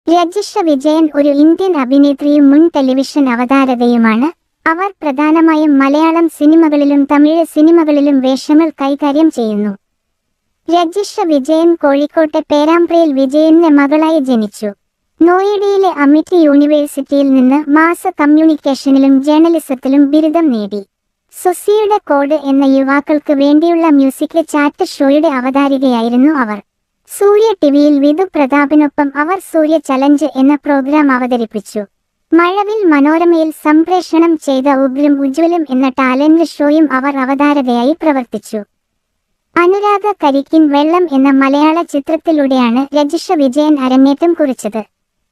രജിഷ വിജയൻ ഒരു ഇന്ത്യൻ അഭിനേത്രിയും മുൻ ടെലിവിഷൻ അവതാരകയുമാണ്. അവർ പ്രധാനമായും മലയാളം സിനിമകളിലും തമിഴ് സിനിമകളിലും വേഷങ്ങൾ കൈകാര്യം ചെയ്യുന്നു. രജിഷ വിജയൻ കോഴിക്കോട്ടെ പേരാമ്പ്രയിൽ വിജയന്റെ മകളായി ജനിച്ചു. നോയിഡയിലെ അമിറ്റി യൂണിവേഴ്സിറ്റിയിൽ നിന്ന് മാസ് കമ്മ്യൂണിക്കേഷനിലും ജേർണലിസത്തിലും ബിരുദം നേടി. സൊസിയുടെ കോഡ് എന്ന യുവാക്കൾക്ക് വേണ്ടിയുള്ള മ്യൂസിക് ചാറ്റ് ഷോയുടെ അവതാരികയായിരുന്നു അവർ. സൂര്യ ടിവിയിൽ വിധു പ്രതാപിനൊപ്പം അവർ സൂര്യ ചലഞ്ച് എന്ന പ്രോഗ്രാം അവതരിപ്പിച്ചു. മഴവിൽ മനോരമയിൽ സംപ്രേഷണം ചെയ്ത ഉഗ്രം ഉജ്ജ്വലം എന്ന ടാലന്റ് ഷോയും അവർ അവതാരകയായി പ്രവർത്തിച്ചു. അനുരാഗ കരിക്കിൻ വെള്ളം എന്ന മലയാള ചിത്രത്തിലൂടെയാണ് രജിഷ വിജയൻ അരങ്ങേറ്റം കുറിച്ചത്.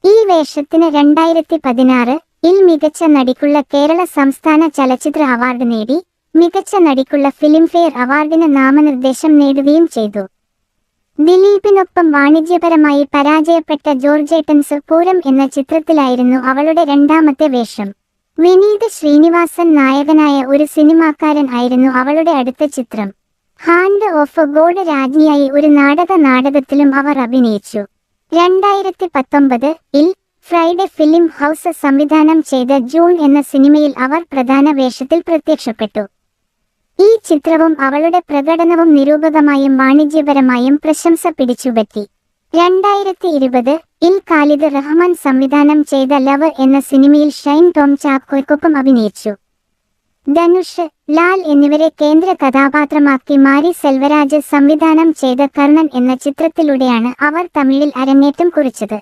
ഈ വേഷത്തിന് 2016-ൽ മികച്ച നടിക്കുള്ള കേരള സംസ്ഥാന ചലച്ചിത്ര അവാർഡ് നേടി. മികച്ച നടിക്കുള്ള ഫിലിംഫെയർ അവാർഡിന് നാമനിർദ്ദേശം നേടുകയും ചെയ്തു. ദിലീപിനൊപ്പം വാണിജ്യപരമായി പരാജയപ്പെട്ട ജോർജേട്ടൻസ് പൂരം എന്ന ചിത്രത്തിലായിരുന്നു അവളുടെ രണ്ടാമത്തെ വേഷം. വിനീത് ശ്രീനിവാസൻ നായകനായ ഒരു സിനിമാക്കാരൻ ആയിരുന്നു അവളുടെ അടുത്ത ചിത്രം. ഹാൻഡ് ഓഫ് ഗോഡ് രാജ്ഞിയായി ഒരു നാടകത്തിലും അവർ അഭിനയിച്ചു. 2019-ൽ ഫ്രൈഡേ ഫിലിം ഹൗസ് സംവിധാനം ചെയ്ത ജൂൺ എന്ന സിനിമയിൽ അവർ പ്രധാന വേഷത്തിൽ പ്രത്യക്ഷപ്പെട്ടു. ഈ ചിത്രവും അവളുടെ പ്രകടനവും നിരൂപകമായും വാണിജ്യപരമായും പ്രശംസ പിടിച്ചുപറ്റി. 2020-ൽ ഖാലിദ് റഹ്മാൻ സംവിധാനം ചെയ്ത ലവ് എന്ന സിനിമയിൽ ഷൈൻ ടോം ചാക്കോയ്ക്കൊപ്പം അഭിനയിച്ചു. ധനുഷ്, ലാൽ എന്നിവരെ കേന്ദ്ര കഥാപാത്രമാക്കി മാരി സെൽവരാജ് സംവിധാനം ചെയ്ത കർണൻ എന്ന ചിത്രത്തിലൂടെയാണ് അവർ തമിഴിൽ അരങ്ങേറ്റം കുറിച്ചത്.